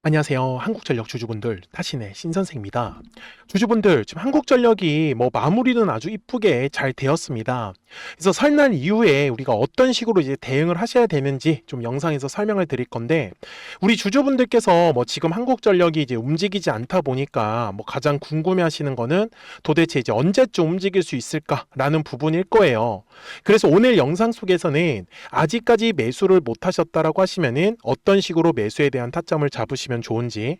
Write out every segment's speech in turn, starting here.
안녕하세요. 한국전력 주주분들, 타신의 신선생입니다. 주주분들, 지금 한국전력이 마무리는 아주 이쁘게 잘 되었습니다. 그래서 설날 이후에 우리가 어떤 식으로 이제 대응을 하셔야 되는지 좀 영상에서 설명을 드릴 건데, 우리 주주분들께서 지금 한국전력이 이제 움직이지 않다 보니까 가장 궁금해 하시는 거는 도대체 이제 언제쯤 움직일 수 있을까라는 부분일 거예요. 그래서 오늘 영상 속에서는 아직까지 매수를 못 하셨다라고 하시면은 어떤 식으로 매수에 대한 타점을 잡으시면 좋은지,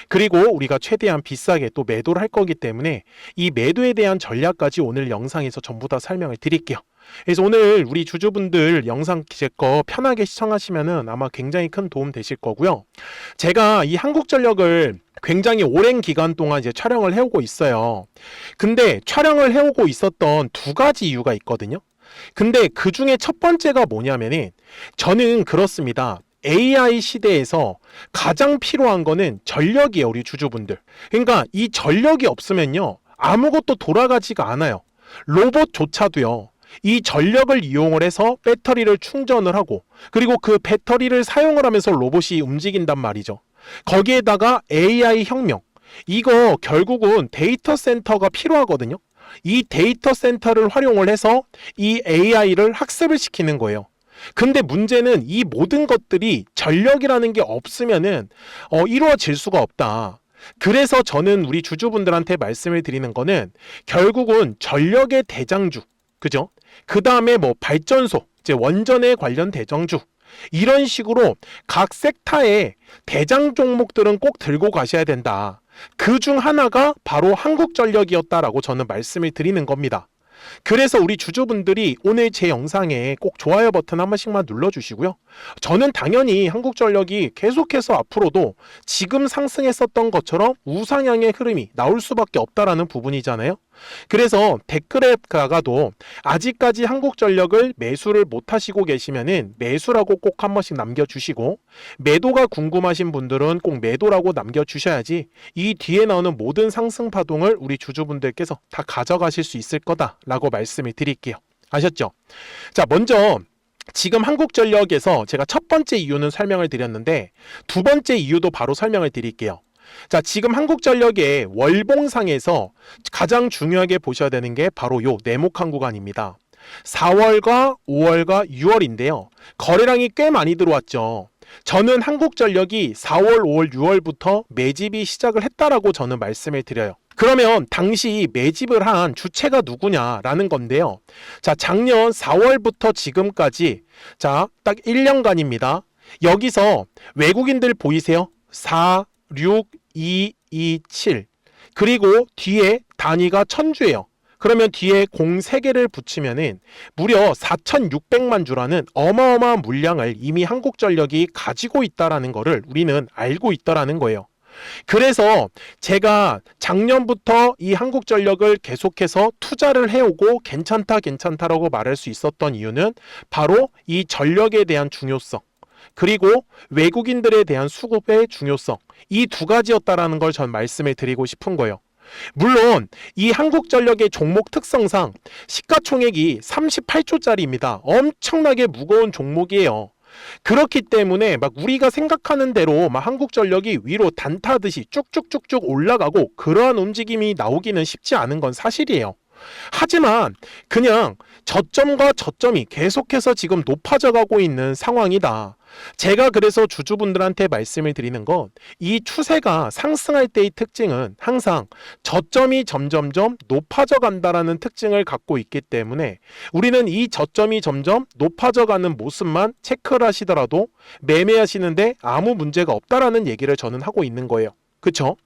그리고 우리가 최대한 비싸게 또 매도를 할 거기 때문에 이 매도에 대한 전략까지 오늘 영상에서 전부 다 설명을 드릴게요. 그래서 오늘 우리 주주분들 영상 제 거 편하게 시청하시면은 아마 굉장히 큰 도움 되실 거고요. 제가 이 한국전력을 굉장히 오랜 기간 동안 이제 촬영을 해오고 있어요. 근데 촬영을 해오고 있었던 두 가지 이유가 있거든요. 근데 그 중에 첫 번째가 뭐냐면은 저는 그렇습니다. AI 시대에서 가장 필요한 거는 전력이에요, 우리 주주분들. 그러니까 이 전력이 없으면요, 아무것도 돌아가지가 않아요. 로봇조차도요, 이 전력을 이용을 해서 배터리를 충전을 하고, 그리고 그 배터리를 사용을 하면서 로봇이 움직인단 말이죠. 거기에다가 AI 혁명. 이거 결국은 데이터 센터가 필요하거든요. 이 데이터 센터를 활용을 해서 이 AI를 학습을 시키는 거예요. 근데 문제는 이 모든 것들이 전력이라는 게 없으면은 이루어질 수가 없다. 그래서 저는 우리 주주분들한테 말씀을 드리는 거는 결국은 전력의 대장주, 그죠? 그 다음에 발전소, 이제 원전에 관련 대장주, 이런 식으로 각 섹터의 대장 종목들은 꼭 들고 가셔야 된다. 그 중 하나가 바로 한국전력이었다라고 저는 말씀을 드리는 겁니다. 그래서 우리 주주분들이 오늘 제 영상에 꼭 좋아요 버튼 한 번씩만 눌러주시고요. 저는 당연히 한국전력이 계속해서 앞으로도 지금 상승했었던 것처럼 우상향의 흐름이 나올 수밖에 없다라는 부분이잖아요. 그래서 댓글에 가가도 아직까지 한국전력을 매수를 못 하시고 계시면은 매수라고 꼭 한 번씩 남겨주시고, 매도가 궁금하신 분들은 꼭 매도라고 남겨주셔야지 이 뒤에 나오는 모든 상승 파동을 우리 주주분들께서 다 가져가실 수 있을 거다라고 말씀을 드릴게요. 아셨죠? 자, 먼저 지금 한국전력에서 제가 첫 번째 이유는 설명을 드렸는데 두 번째 이유도 바로 설명을 드릴게요. 자, 지금 한국전력의 월봉상에서 가장 중요하게 보셔야 되는 게 바로 요 네모칸 구간입니다. 4월과 5월과 6월인데요. 거래량이 꽤 많이 들어왔죠. 저는 한국전력이 4월, 5월, 6월부터 매집이 시작을 했다라고 저는 말씀을 드려요. 그러면 당시 매집을 한 주체가 누구냐라는 건데요. 자, 작년 4월부터 지금까지 자, 딱 1년간입니다. 여기서 외국인들 보이세요? 4, 6, 2, 2, 7. 그리고 뒤에 단위가 천주예요. 그러면 뒤에 03개를 붙이면은 무려 4,600만 주라는 어마어마한 물량을 이미 한국전력이 가지고 있다라는 거를 우리는 알고 있다라는 거예요. 그래서 제가 작년부터 이 한국전력을 계속해서 투자를 해오고 괜찮다라고 말할 수 있었던 이유는 바로 이 전력에 대한 중요성, 그리고 외국인들에 대한 수급의 중요성, 이 두 가지였다라는 걸 전 말씀을 드리고 싶은 거예요. 물론 이 한국전력의 종목 특성상 시가총액이 38조짜리입니다. 엄청나게 무거운 종목이에요. 그렇기 때문에 우리가 생각하는 대로 한국전력이 위로 단타듯이 쭉쭉쭉쭉 올라가고 그러한 움직임이 나오기는 쉽지 않은 건 사실이에요. 하지만 그냥 저점과 저점이 계속해서 지금 높아져 가고 있는 상황이다. 제가 그래서 주주분들한테 말씀을 드리는 건 이 추세가 상승할 때의 특징은 항상 저점이 점점점 높아져 간다라는 특징을 갖고 있기 때문에 우리는 이 저점이 점점 높아져 가는 모습만 체크를 하시더라도 매매하시는데 아무 문제가 없다라는 얘기를 저는 하고 있는 거예요. 그쵸?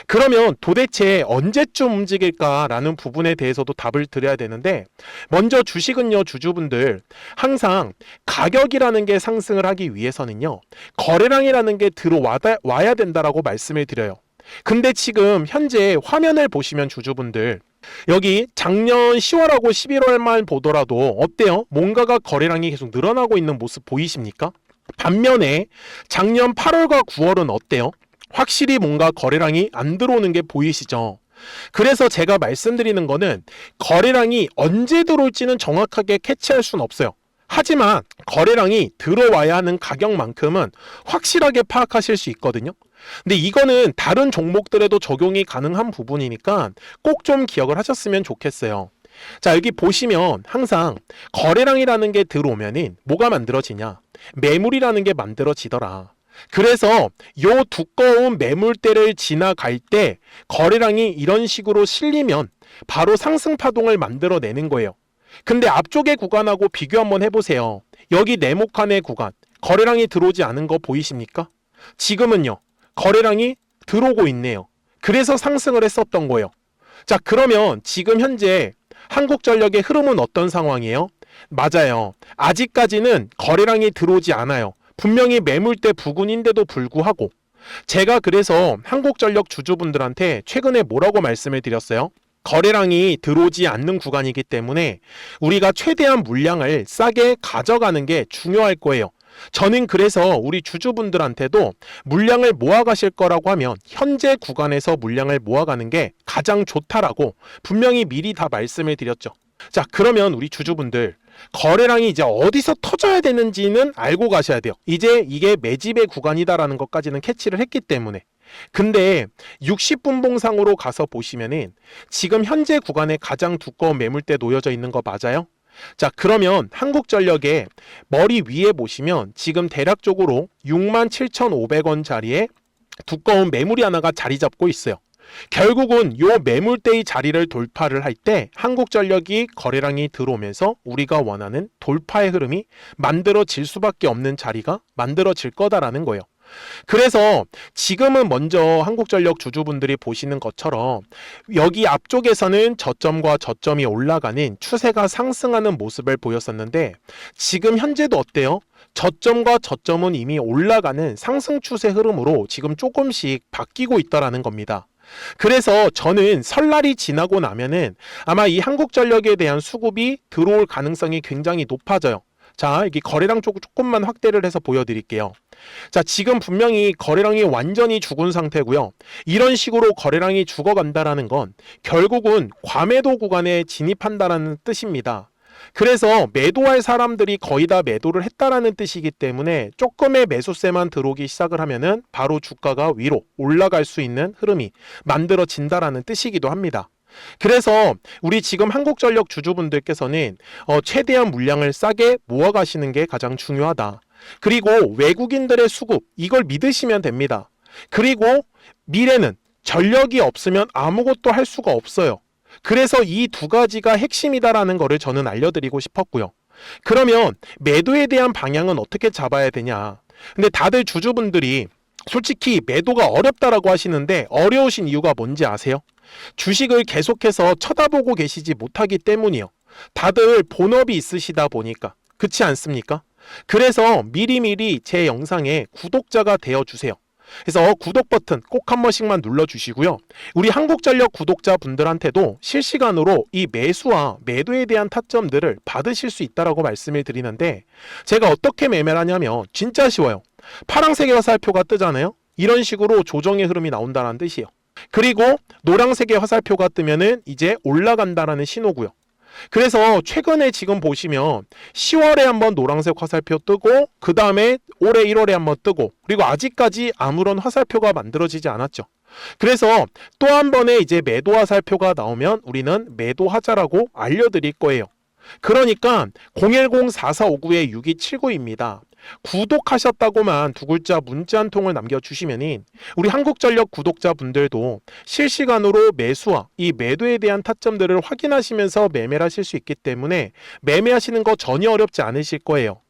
그러면 도대체 언제쯤 움직일까라는 부분에 대해서도 답을 드려야 되는데, 먼저 주식은요, 주주분들, 항상 가격이라는 게 상승을 하기 위해서는요, 거래량이라는 게 들어와야 된다라고 말씀을 드려요. 근데 지금 현재 화면을 보시면 주주분들, 여기 작년 10월하고 11월만 보더라도 어때요? 뭔가가 거래량이 계속 늘어나고 있는 모습 보이십니까? 반면에 작년 8월과 9월은 어때요? 확실히 뭔가 거래량이 안 들어오는 게 보이시죠? 그래서 제가 말씀드리는 거는 거래량이 언제 들어올지는 정확하게 캐치할 수는 없어요. 하지만 거래량이 들어와야 하는 가격만큼은 확실하게 파악하실 수 있거든요. 근데 이거는 다른 종목들에도 적용이 가능한 부분이니까 꼭 좀 기억을 하셨으면 좋겠어요. 자, 여기 보시면 항상 거래량이라는 게 들어오면은 뭐가 만들어지냐? 매물이라는 게 만들어지더라. 그래서 요 두꺼운 매물대를 지나갈 때 거래량이 이런 식으로 실리면 바로 상승 파동을 만들어내는 거예요. 근데 앞쪽의 구간하고 비교 한번 해보세요. 여기 네모칸의 구간, 거래량이 들어오지 않은 거 보이십니까? 지금은요, 거래량이 들어오고 있네요. 그래서 상승을 했었던 거예요. 자, 그러면 지금 현재 한국전력의 흐름은 어떤 상황이에요? 맞아요. 아직까지는 거래량이 들어오지 않아요. 분명히 매물대 부근인데도 불구하고 제가 그래서 한국전력 주주분들한테 최근에 뭐라고 말씀을 드렸어요? 거래량이 들어오지 않는 구간이기 때문에 우리가 최대한 물량을 싸게 가져가는 게 중요할 거예요. 저는 그래서 우리 주주분들한테도 물량을 모아가실 거라고 하면 현재 구간에서 물량을 모아가는 게 가장 좋다라고 분명히 미리 다 말씀을 드렸죠. 자, 그러면 우리 주주분들 거래량이 이제 어디서 터져야 되는지는 알고 가셔야 돼요. 이제 이게 매집의 구간이다라는 것까지는 캐치를 했기 때문에. 근데 60분봉상으로 가서 보시면은 지금 현재 구간에 가장 두꺼운 매물대 놓여져 있는 거 맞아요? 자, 그러면 한국전력의 머리 위에 보시면 지금 대략적으로 67,500원짜리에 두꺼운 매물이 하나가 자리 잡고 있어요. 결국은 요 매물대의 자리를 돌파를 할 때 한국전력이 거래량이 들어오면서 우리가 원하는 돌파의 흐름이 만들어질 수밖에 없는 자리가 만들어질 거다라는 거예요. 그래서 지금은 먼저 한국전력 주주분들이 보시는 것처럼 여기 앞쪽에서는 저점과 저점이 올라가는 추세가 상승하는 모습을 보였었는데 지금 현재도 어때요? 저점과 저점은 이미 올라가는 상승 추세 흐름으로 지금 조금씩 바뀌고 있다라는 겁니다. 그래서 저는 설날이 지나고 나면은 아마 이 한국전력에 대한 수급이 들어올 가능성이 굉장히 높아져요. 자, 여기 거래량 쪽 조금만 확대를 해서 보여드릴게요. 자, 지금 분명히 거래량이 완전히 죽은 상태고요. 이런 식으로 거래량이 죽어간다라는 건 결국은 과매도 구간에 진입한다라는 뜻입니다. 그래서 매도할 사람들이 거의 다 매도를 했다라는 뜻이기 때문에 조금의 매수세만 들어오기 시작을 하면은 바로 주가가 위로 올라갈 수 있는 흐름이 만들어진다라는 뜻이기도 합니다. 그래서 우리 지금 한국전력 주주분들께서는 최대한 물량을 싸게 모아가시는 게 가장 중요하다. 그리고 외국인들의 수급, 이걸 믿으시면 됩니다. 그리고 미래는 전력이 없으면 아무것도 할 수가 없어요. 그래서 이 두 가지가 핵심이다라는 거를 저는 알려드리고 싶었고요. 그러면 매도에 대한 방향은 어떻게 잡아야 되냐? 근데 다들 주주분들이 솔직히 매도가 어렵다라고 하시는데 어려우신 이유가 뭔지 아세요? 주식을 계속해서 쳐다보고 계시지 못하기 때문이요. 다들 본업이 있으시다 보니까. 그렇지 않습니까? 그래서 미리미리 제 영상에 구독자가 되어주세요. 그래서 구독 버튼 꼭 한 번씩만 눌러주시고요. 우리 한국전력 구독자분들한테도 실시간으로 이 매수와 매도에 대한 타점들을 받으실 수 있다라고 말씀을 드리는데 제가 어떻게 매매를 하냐면 진짜 쉬워요. 파란색의 화살표가 뜨잖아요. 이런 식으로 조정의 흐름이 나온다는 뜻이에요. 그리고 노란색의 화살표가 뜨면은 이제 올라간다라는 신호고요. 그래서 최근에 지금 보시면 10월에 한번 노란색 화살표 뜨고 그 다음에 올해 1월에 한번 뜨고 그리고 아직까지 아무런 화살표가 만들어지지 않았죠. 그래서 또 한 번의 이제 매도 화살표가 나오면 우리는 매도하자라고 알려드릴 거예요. 그러니까 010-4459-6279입니다. 구독하셨다고만 두 글자 문자 한 통을 남겨주시면은 우리 한국전력 구독자분들도 실시간으로 매수와 이 매도에 대한 타점들을 확인하시면서 매매를 하실 수 있기 때문에 매매하시는 거 전혀 어렵지 않으실 거예요.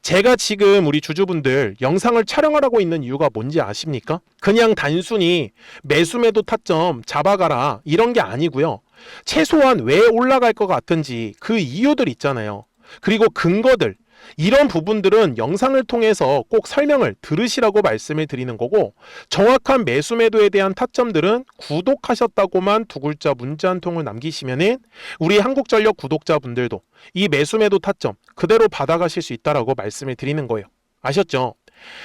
제가 지금 우리 주주분들 영상을 촬영하라고 있는 이유가 뭔지 아십니까? 그냥 단순히 매수 매도 타점 잡아가라 이런 게 아니고요. 최소한 왜 올라갈 것 같은지 그 이유들 있잖아요. 그리고 근거들 이런 부분들은 영상을 통해서 꼭 설명을 들으시라고 말씀을 드리는 거고 정확한 매수 매도에 대한 타점들은 구독하셨다고만 두 글자 문자 한 통을 남기시면은 우리 한국전력 구독자분들도 이 매수 매도 타점 그대로 받아가실 수 있다라고 말씀을 드리는 거예요. 아셨죠?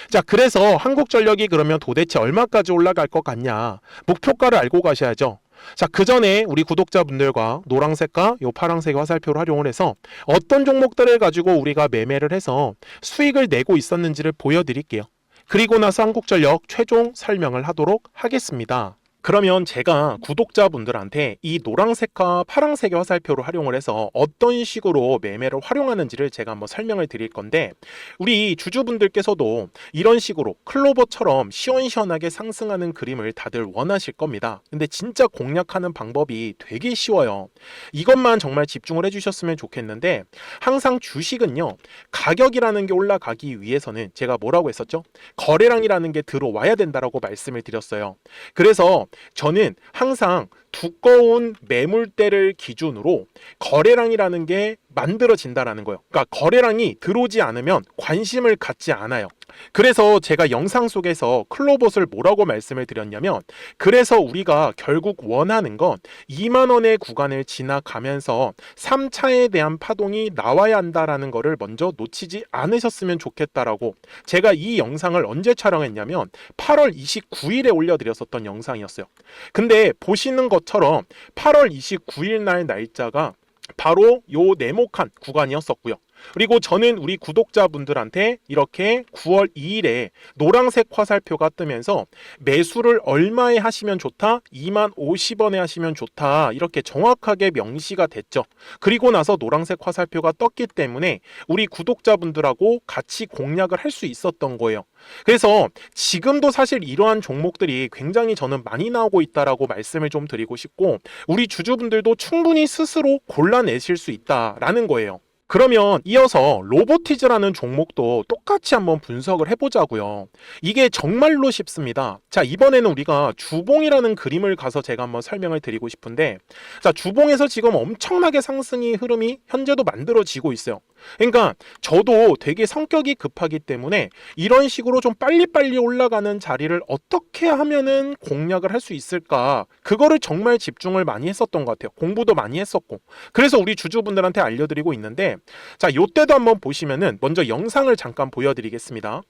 자, 그래서 한국전력이 그러면 도대체 얼마까지 올라갈 것 같냐 목표가를 알고 가셔야죠. 자, 그 전에 우리 구독자분들과 노란색과 요 파란색 화살표를 활용을 해서 어떤 종목들을 가지고 우리가 매매를 해서 수익을 내고 있었는지를 보여드릴게요. 그리고 나서 한국전력 최종 설명을 하도록 하겠습니다. 그러면 제가 구독자분들한테 이 노란색과 파란색의 화살표를 활용을 해서 어떤 식으로 매매를 활용하는지를 제가 한번 설명을 드릴 건데, 우리 주주분들께서도 이런 식으로 클로버처럼 시원시원하게 상승하는 그림을 다들 원하실 겁니다. 근데 진짜 공략하는 방법이 되게 쉬워요. 이것만 정말 집중을 해주셨으면 좋겠는데, 항상 주식은요, 가격이라는 게 올라가기 위해서는 제가 뭐라고 했었죠? 거래량이라는 게 들어와야 된다라고 말씀을 드렸어요. 그래서 저는 항상 두꺼운 매물대를 기준으로 거래량이라는 게 만들어진다라는 거예요. 그러니까 거래량이 들어오지 않으면 관심을 갖지 않아요. 그래서 제가 영상 속에서 클로봇을 뭐라고 말씀을 드렸냐면, 그래서 우리가 결국 원하는 건 2만 원의 구간을 지나가면서 3차에 대한 파동이 나와야 한다라는 거를 먼저 놓치지 않으셨으면 좋겠다라고, 제가 이 영상을 언제 촬영했냐면 8월 29일에 올려드렸었던 영상이었어요. 근데 보시는 것처럼 8월 29일 날 날짜가 바로 요 네모칸 구간이었었고요. 그리고 저는 우리 구독자분들한테 이렇게 9월 2일에 노란색 화살표가 뜨면서 매수를 얼마에 하시면 좋다? 2만 50원에 하시면 좋다. 이렇게 정확하게 명시가 됐죠. 그리고 나서 노란색 화살표가 떴기 때문에 우리 구독자분들하고 같이 공략을 할 수 있었던 거예요. 그래서 지금도 사실 이러한 종목들이 굉장히 저는 많이 나오고 있다라고 말씀을 좀 드리고 싶고, 우리 주주분들도 충분히 스스로 골라내실 수 있다라는 거예요. 그러면 이어서 로보티즈라는 종목도 똑같이 한번 분석을 해보자고요. 이게 정말로 쉽습니다. 자, 이번에는 우리가 주봉이라는 그림을 가서 제가 한번 설명을 드리고 싶은데, 자, 주봉에서 지금 엄청나게 상승이 흐름이 현재도 만들어지고 있어요. 그러니까 저도 되게 성격이 급하기 때문에 이런 식으로 좀 빨리빨리 올라가는 자리를 어떻게 하면은 공략을 할 수 있을까, 그거를 정말 집중을 많이 했었던 것 같아요. 공부도 많이 했었고. 그래서 우리 주주분들한테 알려드리고 있는데, 자, 요때도 한번 보시면은 먼저 영상을 잠깐 보여드리겠습니다.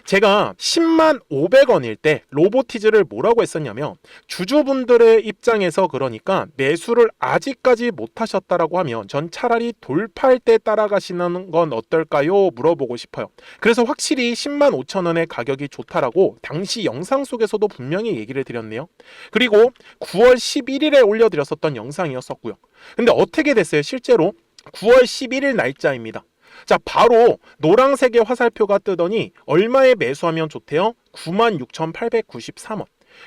제가 10만 500원일 때 로보티즈를 뭐라고 했었냐면, 주주분들의 입장에서 그러니까 매수를 아직까지 못 하셨다라고 하면 전 차라리 돌파할 때 따라가시는 건 어떨까요? 물어보고 싶어요. 그래서 확실히 10만 5천 원의 가격이 좋다라고 당시 영상 속에서도 분명히 얘기를 드렸네요. 그리고 9월 11일에 올려드렸었던 영상이었었고요. 근데 어떻게 됐어요? 실제로 9월 11일 날짜입니다. 자, 바로 노란색의 화살표가 뜨더니 얼마에 매수하면 좋대요? 96,893원.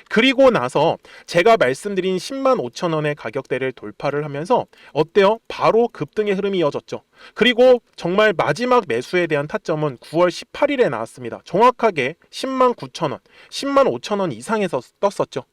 그리고 나서 제가 말씀드린 10만 5천 원의 가격대를 돌파를 하면서 어때요? 바로 급등의 흐름이 이어졌죠. 그리고 정말 마지막 매수에 대한 타점은 9월 18일에 나왔습니다. 정확하게 10만 9천 원, 10만 5천 원 이상에서 떴었죠.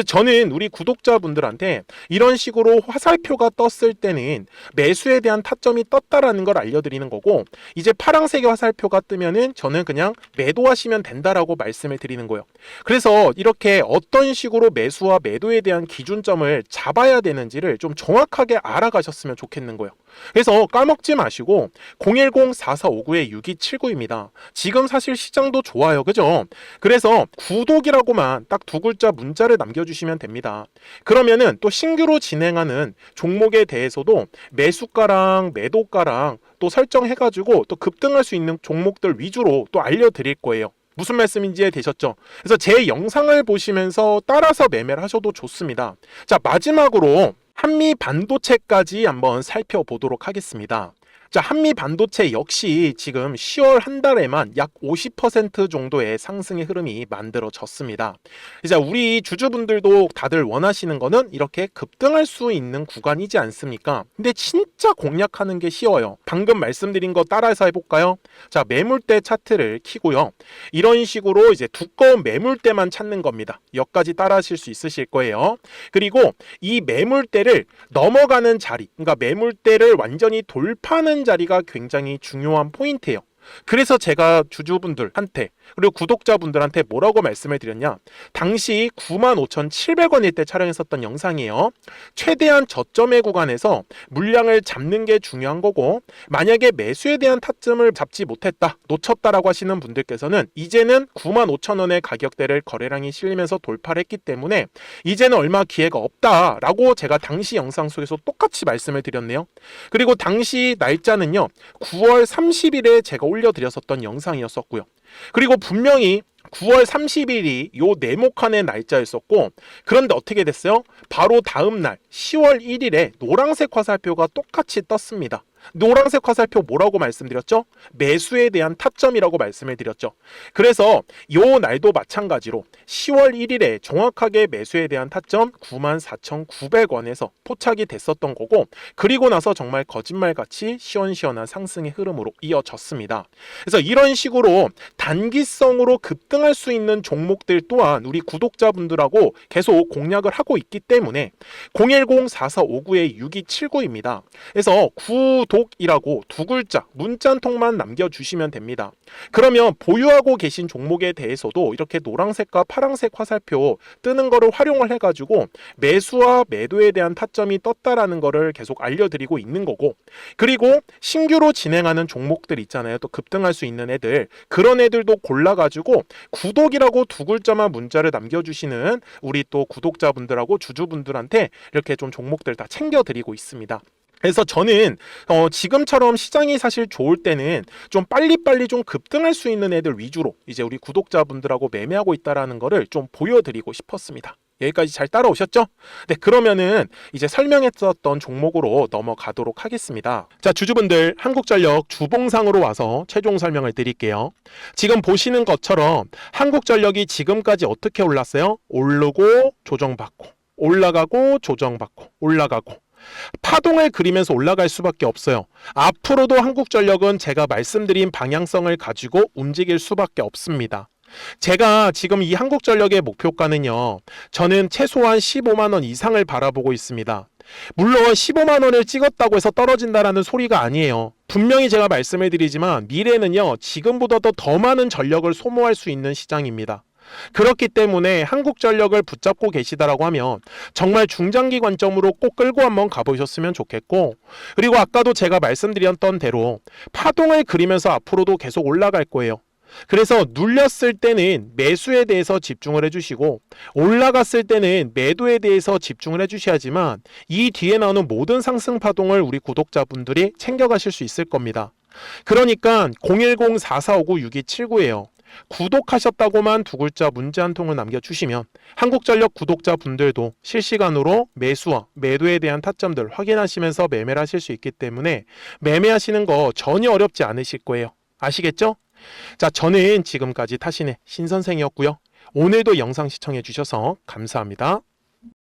저는 우리 구독자분들한테 이런 식으로 화살표가 떴을 때는 매수에 대한 타점이 떴다라는 걸 알려드리는 거고, 이제 파란색의 화살표가 뜨면은 저는 그냥 매도하시면 된다라고 말씀을 드리는 거예요. 그래서 이렇게 어떤 식으로 매수와 매도에 대한 기준점을 잡아야 되는지를 좀 정확하게 알아가셨으면 좋겠는 거예요. 그래서 까먹지 마시고 010-4459-6279입니다. 지금 사실 시장도 좋아요. 그죠? 그래서 구독이라고만 딱 두 글자 문자를 남겨주시면 됩니다. 그러면은 또 신규로 진행하는 종목에 대해서도 매수가랑 매도가랑 또 설정해가지고 또 급등할 수 있는 종목들 위주로 또 알려드릴 거예요. 무슨 말씀인지 이해되셨죠? 그래서 제 영상을 보시면서 따라서 매매를 하셔도 좋습니다. 자, 마지막으로 한미 반도체까지 한번 살펴보도록 하겠습니다. 자, 한미 반도체 역시 지금 10월 한 달에만 약 50% 정도의 상승의 흐름이 만들어졌습니다. 이제 우리 주주분들도 다들 원하시는 거는 이렇게 급등할 수 있는 구간이지 않습니까? 근데 진짜 공략하는 게 쉬워요. 방금 말씀드린 거 따라해서 해볼까요? 자, 매물대 차트를 키고요. 이런 식으로 이제 두꺼운 매물대만 찾는 겁니다. 여기까지 따라하실 수 있으실 거예요. 그리고 이 매물대를 넘어가는 자리, 그러니까 매물대를 완전히 돌파하는 자리가 굉장히 중요한 포인트예요. 그래서 제가 주주분들한테 그리고 구독자분들한테 뭐라고 말씀을 드렸냐, 당시 95,700원일 때 촬영했었던 영상이에요. 최대한 저점의 구간에서 물량을 잡는 게 중요한 거고, 만약에 매수에 대한 타점을 잡지 못했다, 놓쳤다라고 하시는 분들께서는 이제는 95,000원의 가격대를 거래량이 실리면서 돌파를 했기 때문에 이제는 얼마 기회가 없다라고 제가 당시 영상 속에서 똑같이 말씀을 드렸네요. 그리고 당시 날짜는요, 9월 30일에 제가 올려드렸었던 영상이었었고요. 그리고 분명히 9월 30일이 요 네모칸의 날짜였었고, 그런데 어떻게 됐어요? 바로 다음 날 10월 1일에 노란색 화살표가 똑같이 떴습니다. 노란색 화살표 뭐라고 말씀드렸죠? 매수에 대한 타점이라고 말씀을 드렸죠. 그래서 요 날도 마찬가지로 10월 1일에 정확하게 매수에 대한 타점 94,900원에서 포착이 됐었던 거고, 그리고 나서 정말 거짓말같이 시원시원한 상승의 흐름으로 이어졌습니다. 그래서 이런 식으로 단기성으로 급등할 수 있는 종목들 또한 우리 구독자분들하고 계속 공략을 하고 있기 때문에 010-4459-6279입니다. 그래서 구독이라고 두 글자 문자 한 통만 남겨주시면 됩니다. 그러면 보유하고 계신 종목에 대해서도 이렇게 노란색과 파란색 화살표 뜨는 거를 활용을 해가지고 매수와 매도에 대한 타점이 떴다라는 거를 계속 알려드리고 있는 거고, 그리고 신규로 진행하는 종목들 있잖아요. 또 급등할 수 있는 애들, 그런 애들도 골라가지고 구독이라고 두 글자만 문자를 남겨주시는 우리 또 구독자분들하고 주주분들한테 이렇게 좀 종목들 다 챙겨드리고 있습니다. 그래서 저는 지금처럼 시장이 사실 좋을 때는 좀 빨리빨리 좀 급등할 수 있는 애들 위주로 이제 우리 구독자분들하고 매매하고 있다라는 거를 좀 보여드리고 싶었습니다. 여기까지 잘 따라오셨죠? 네, 그러면은 이제 설명했었던 종목으로 넘어가도록 하겠습니다. 자, 주주분들, 한국전력 주봉상으로 와서 최종 설명을 드릴게요. 지금 보시는 것처럼 한국전력이 지금까지 어떻게 올랐어요? 오르고 조정받고 올라가고 조정받고 올라가고, 파동을 그리면서 올라갈 수밖에 없어요. 앞으로도 한국전력은 제가 말씀드린 방향성을 가지고 움직일 수밖에 없습니다. 제가 지금 이 한국전력의 목표가는요, 저는 최소한 15만원 이상을 바라보고 있습니다. 물론 15만원을 찍었다고 해서 떨어진다라는 소리가 아니에요. 분명히 제가 말씀을 드리지만 미래는요, 지금보다 더 많은 전력을 소모할 수 있는 시장입니다. 그렇기 때문에 한국전력을 붙잡고 계시다라고 하면 정말 중장기 관점으로 꼭 끌고 한번 가보셨으면 좋겠고, 그리고 아까도 제가 말씀드렸던 대로 파동을 그리면서 앞으로도 계속 올라갈 거예요. 그래서 눌렸을 때는 매수에 대해서 집중을 해주시고 올라갔을 때는 매도에 대해서 집중을 해주셔야지만 이 뒤에 나오는 모든 상승 파동을 우리 구독자분들이 챙겨가실 수 있을 겁니다. 그러니까 010-4459-6279예요. 구독하셨다고만 두 글자 문자 한 통을 남겨주시면 한국전력 구독자분들도 실시간으로 매수와 매도에 대한 타점들 확인하시면서 매매를 하실 수 있기 때문에 매매하시는 거 전혀 어렵지 않으실 거예요. 아시겠죠? 자, 저는 지금까지 타신의 신선생이었고요. 오늘도 영상 시청해 주셔서 감사합니다.